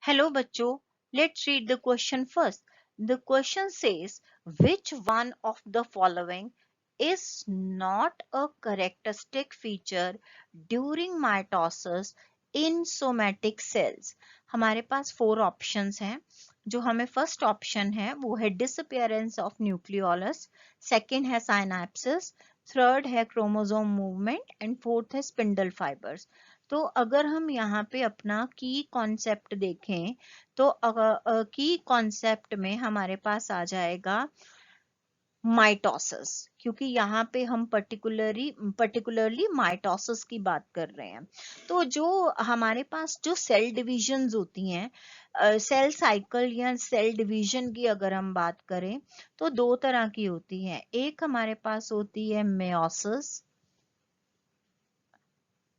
Hello बच्चों, let's read the question first. The question says, which one of the following is not a characteristic feature during mitosis in somatic cells? हमारे पास 4 options हैं. जो हमें first option है वो है disappearance of nucleolus, second है synapses, third है chromosome movement and fourth है spindle fibers. तो अगर हम यहाँ पे अपना की कॉन्सेप्ट देखें तो की कॉन्सेप्ट में हमारे पास आ जाएगा माइटोसिस, क्योंकि यहाँ पे हम पर्टिकुलरली माइटोसिस की बात कर रहे हैं. तो जो हमारे पास जो सेल डिविजन्स होती हैं, सेल साइकिल या सेल डिवीजन की अगर हम बात करें तो 2 तरह की होती हैं. एक हमारे पास होती है मेयोसिस,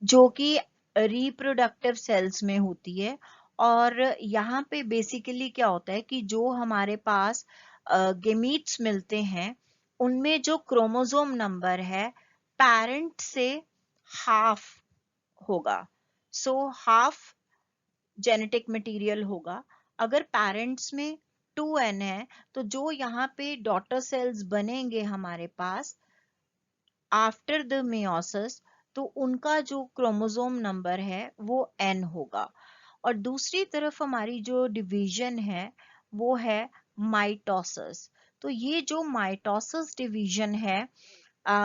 जो कि रिप्रोडक्टिव सेल्स में होती है. और यहाँ पे बेसिकली क्या होता है कि जो हमारे पास गेमीट्स मिलते हैं उनमें जो क्रोमोसोम नंबर है पेरेंट से हाफ होगा. सो हाफ जेनेटिक मटेरियल होगा. अगर पेरेंट्स में 2n है तो जो यहाँ पे डॉटर सेल्स बनेंगे हमारे पास आफ्टर द मेयोसिस, तो उनका जो क्रोमोसोम नंबर है वो n होगा. और दूसरी तरफ हमारी जो डिवीजन है वो है माइटोसिस. तो ये जो माइटोसिस डिवीजन है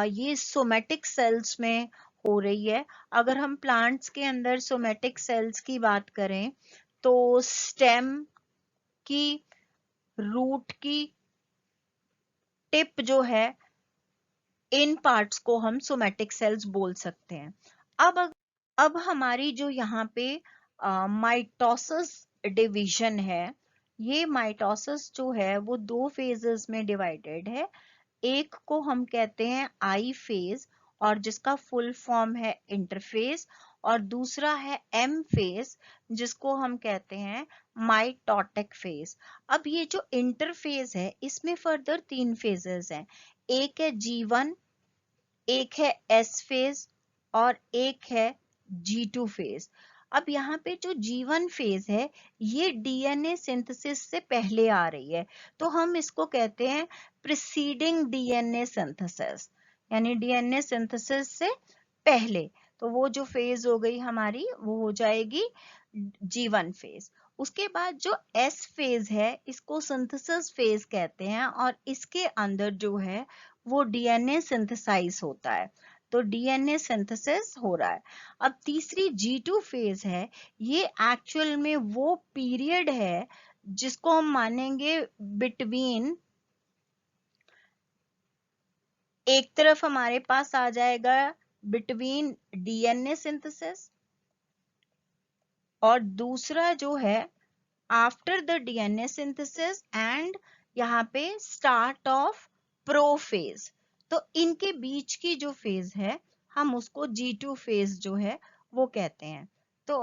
ये सोमेटिक सेल्स में हो रही है. अगर हम प्लांट्स के अंदर सोमेटिक सेल्स की बात करें तो स्टेम की, रूट की, टिप जो है, इन पार्ट्स को हम सोमेटिक सेल्स बोल सकते हैं. अब हमारी जो यहाँ पे माइटोसिस डिवीजन है, ये माइटोसिस जो है वो 2 फेजेस में डिवाइडेड है. एक को हम कहते हैं आई फेज और जिसका फुल फॉर्म है इंटरफेज, और दूसरा है एम फेज जिसको हम कहते हैं माइटोटिक फेज. अब ये जो इंटरफेज है इसमें फर्दर 3 फेजेस हैं. एक है G1, एक है एस फेज और एक है G2 फेज. अब यहाँ पे जो G1 फेज है ये डीएनए सिंथेसिस से पहले आ रही है, तो हम इसको कहते हैं प्रीसीडिंग डीएनए सिंथेसिस, यानी डीएनए सिंथेसिस से पहले. तो वो जो फेज हो गई हमारी वो हो जाएगी G1 फेज. उसके बाद जो S फेज है इसको सिंथेसिस फेज कहते हैं और इसके अंदर जो है वो डीएनए सिंथेसाइज होता है. तो डीएनए सिंथेसिस हो रहा है. अब तीसरी G2 फेज है, ये एक्चुअल में वो पीरियड है जिसको हम मानेंगे बिटवीन, एक तरफ हमारे पास आ जाएगा बिटवीन डीएनए सिंथेसिस और दूसरा जो है after the DNA synthesis and यहाँ पे स्टार्ट ऑफ प्रोफेज. तो इनके बीच की जो फेज है हम उसको G2 फेज जो है वो कहते हैं. तो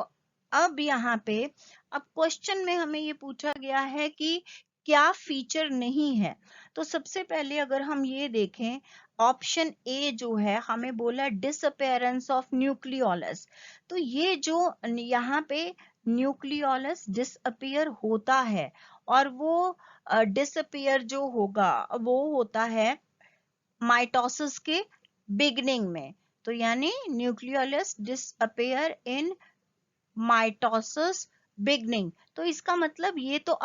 अब यहाँ पे अब क्वेश्चन में हमें ये पूछा गया है कि क्या फीचर नहीं है. तो सबसे पहले अगर हम ये देखें ऑप्शन ए जो है हमें बोला डिसअपेयरेंस ऑफ न्यूक्लियोलस. तो ये जो यहाँ पे न्यूक्लियोलस डिसअपियर होता है और वो डिसअपियर जो होगा वो होता है माइटोसिस के बिगनिंग में. तो यानी nucleolus disappear in mitosis beginning. तो इसका मतलब ये तो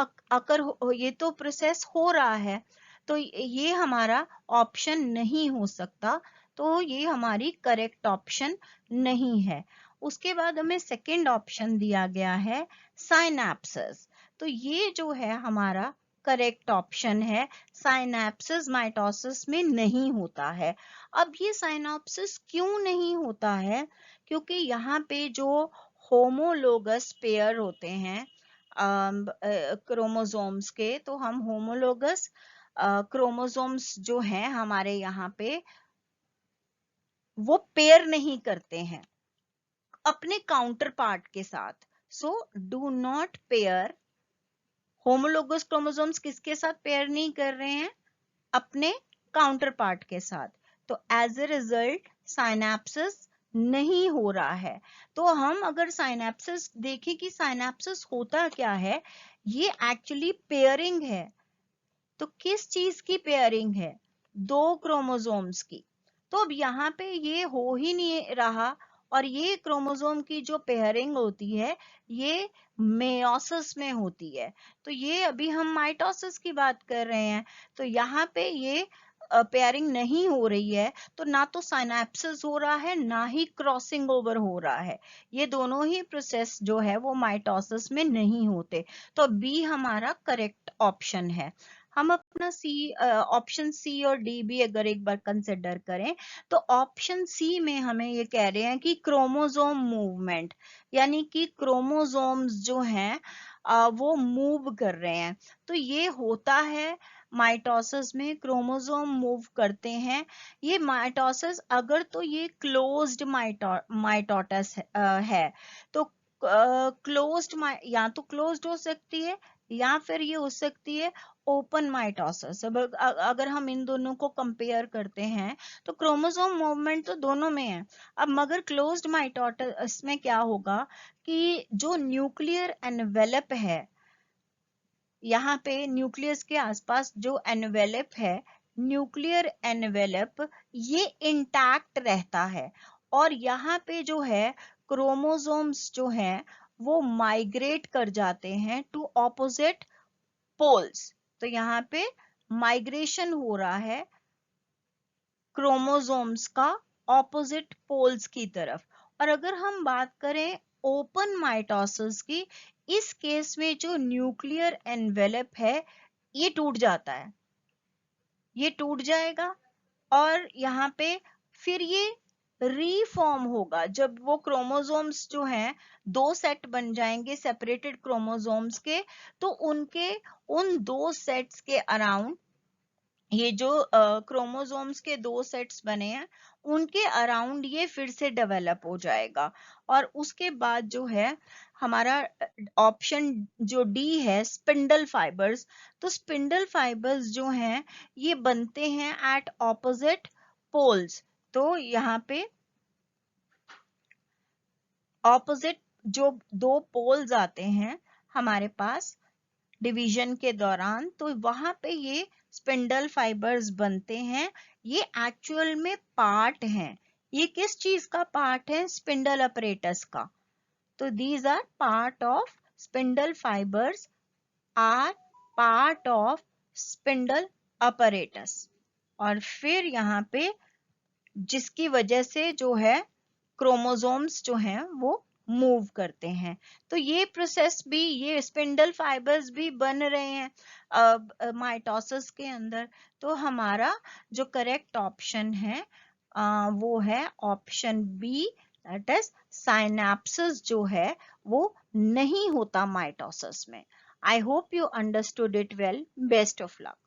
ये तो प्रोसेस हो रहा है, तो ये हमारा ऑप्शन नहीं हो सकता. तो ये हमारी करेक्ट ऑप्शन नहीं है. उसके बाद हमें सेकंड ऑप्शन दिया गया है साइनैप्सिस. तो ये जो है हमारा करेक्ट ऑप्शन है. साइनैप्सिस माइटोसिस में नहीं होता है. अब ये साइनैप्सिस क्यों नहीं होता है? क्योंकि यहाँ पे जो होमोलोगस पेयर होते हैं क्रोमोसोम्स के, तो हम होमोलोगस क्रोमोसोम्स जो हैं हमारे यहाँ पे वो पेयर नहीं करते हैं अपने काउंटर पार्ट के साथ. So do not pair. Homologous chromosomes किसके साथ पेयर नहीं कर रहे हैं? अपने काउंटर पार्ट के साथ. तो एज ए रिजल्ट साइनैप्सिस नहीं हो रहा है। तो हम अगर साइनेप्सिस देखें कि साइनेप्सिस होता क्या है, ये एक्चुअली पेयरिंग है। तो किस चीज की पेयरिंग है? 2 क्रोमोसोम्स की। तो अब यहाँ पे ये हो ही नहीं रहा, और ये क्रोमोसोम की जो पेयरिंग होती है ये मेयोसिस में होती है। तो ये अभी हम माइटोसिस की बात कर रहे हैं, तो यहाँ पे ये पेयरिंग नहीं हो रही है, तो ना तो साइनेप्सिस हो रहा है ना ही क्रॉसिंग ओवर हो रहा है। ये दोनों ही प्रोसेस जो है वो माइटोसिस में नहीं होते। तो बी हमारा करेक्ट ऑप्शन है। हम अपना सी, ऑप्शन सी और डी भी अगर एक बार कंसिडर करें, तो ऑप्शन सी में हमें ये कह रहे हैं कि क्रोमोसोम मूवमेंट, यानी कि क्रोमोसोम्स जो हैं वो मूव कर रहे हैं। तो ये होता है माइटोसिस में, क्रोमोसोम मूव करते हैं। ये माइटोसिस, अगर तो ये क्लोज्ड माइटोसिस है, तो क्लोज्ड, या तो क्लोज्ड हो सकती है या फिर ये हो सकती है ओपन माइटोसिस। अब अगर हम इन दोनों को कंपेयर करते हैं तो क्रोमोसोम मूवमेंट तो दोनों में है। अब मगर क्लोज्ड माइटोसिस में क्या होगा कि जो न्यूक्लियर एनवेलप है, यहाँ पे न्यूक्लियस के आसपास जो एनवेलप है, न्यूक्लियर एनवेलप ये इंटैक्ट रहता है, और यहाँ पे जो है क्रोमोसोम्स जो हैं वो माइग्रेट कर जाते हैं टू ऑपोजिट पोल्स। तो यहाँ पे माइग्रेशन हो रहा है क्रोमोसोम्स का ऑपोजिट पोल्स की तरफ। और अगर हम बात करें ओपन माइटोसिस की, इस केस में जो न्यूक्लियर एनवेलप है ये टूट जाता है, ये टूट जाएगा, और यहाँ पे फिर ये रीफॉर्म होगा। जब वो क्रोमोसोम्स जो हैं 2 सेट बन जाएंगे सेपरेटेड क्रोमोसोम्स के, तो उनके उन 2 सेट्स के अराउंड, ये जो क्रोमोसोम्स के 2 सेट्स बने हैं उनके अराउंड ये फिर से डेवलप हो जाएगा। और उसके बाद जो है हमारा ऑप्शन जो डी है, स्पिंडल फाइबर्स। तो स्पिंडल फाइबर्स जो हैं ये बनते हैं एट ऑपोजिट पोल्स। तो यहाँ पे ऑपोजिट जो 2 पोल्स आते हैं हमारे पास डिवीजन के दौरान, तो वहां पे ये स्पिंडल फाइबर्स बनते हैं। ये एक्चुअल में पार्ट हैं। ये किस चीज का पार्ट है? स्पिंडल अपरेटस का। तो these are part of spindle fibres, are part of spindle apparatus. और फिर यहाँ पे जिसकी वजह से जो है क्रोमोसोम्स जो हैं वो मूव करते हैं। तो ये प्रोसेस भी, ये स्पिंडल फाइबर्स भी बन रहे हैं माइटोसिस के अंदर। तो हमारा जो करेक्ट ऑप्शन है वो है option b, that is synapsis जो है वो नहीं होता माइटोसिस में। I hope you understood it well. Best of luck.